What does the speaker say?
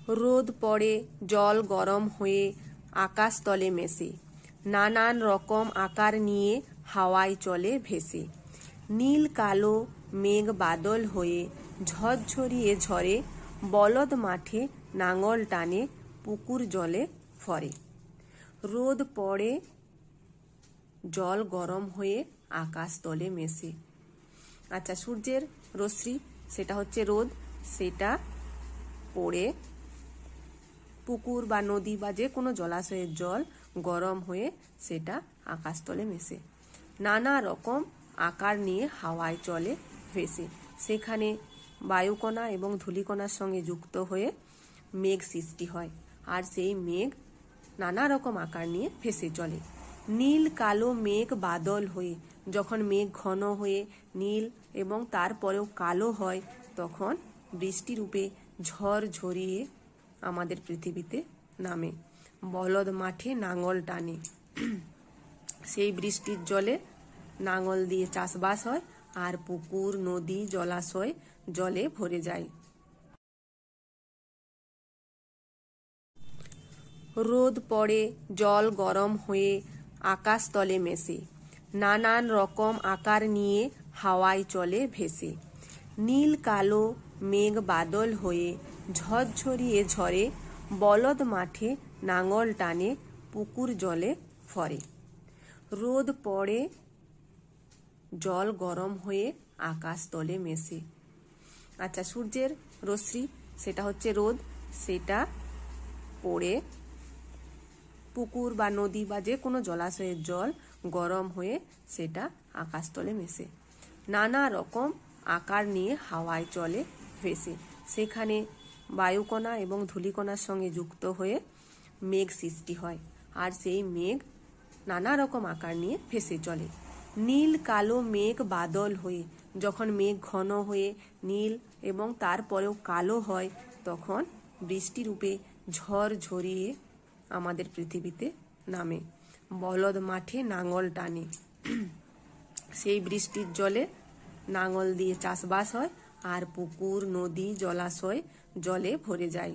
রোদ পড়ে, জল গরম হয়ে আকাশ তলে মেশে, নানান রকম আকার নিয়ে হাওয়ায় চলে ভেসে। নীল কালো মেঘ বাদল হয়ে ঝরঝরিয়ে ঝরে, বলদ মাঠে নাঙল টানে, পুকুর জলে ভরে। রোদ পড়ে, জল গরম হয়ে আকাশ তলে মেশে। আচ্ছা, সূর্যের রশ্মি সেটা হচ্ছে রোদ, সেটা পড়ে পুকুর বা নদী বা যে কোনো জলাশয়ের জল গরম হয়ে সেটা আকাশতলে মেশে। নানা রকম আকার নিয়ে হাওয়ায় চলে ভেসে। সেখানে বায়ুকণা এবং ধূলিকণার সঙ্গে যুক্ত হয়ে মেঘ সৃষ্টি হয়, আর সেই মেঘ নানা রকম আকার নিয়ে ভেসে চলে। নীল কালো মেঘ বাদল হয়ে, যখন মেঘ ঘন হয়ে নীল এবং তারপরেও কালো হয়, তখন বৃষ্টি রূপে ঝড় ঝরিয়ে আমাদের পৃথিবীতে নামে। বলদ মাঠে নাঙল টানে, সেই বৃষ্টির জলে নাঙল দিয়ে চাষবাস হয়, আর পুকুর নদী জলাশয় জলে ভরে যায়। রোদ পড়ে, জল গরম হয়ে আকাশ তলে মেশে, নানান রকম আকার নিয়ে হাওয়ায় চলে ভেসে। নীল কালো মেঘ বাদল হয়ে ঝরঝরিয়ে ঝরে, বলদ মাঠে নাঙল টানে, পুকুর জলে ভরে। রোদ পড়ে, জল গরম হয়ে আকাশ তলে মেশে। আচ্ছা, সূর্যের রশ্মি সেটা হচ্ছে রোদ, সেটা পড়ে পুকুর বা নদী বা যে কোনো জলাশয়ের জল গরম হয়ে সেটা আকাশতলে মেশে। নানা রকম আকার নিয়ে হাওয়ায় চলে ভেসে। সেখানে বায়ুকণা এবং ধূলিকণার সঙ্গে যুক্ত হয়ে মেঘ সৃষ্টি হয়, আর সেই মেঘ নানা রকম আকার নিয়ে ভেসে চলে। নীল কালো মেঘ বাদল হয়ে, যখন মেঘ ঘন হয়ে নীল এবং তারপরেও কালো হয়, তখন বৃষ্টি রূপে ঝড় ঝরিয়ে আমাদের পৃথিবীতে নামে। বলদ মাঠে নাঙল টানে, সেই বৃষ্টির জলে নাঙল দিয়ে চাষবাস হয়, আর পুকুর নদী জলাশয় জলে ভরে যায়।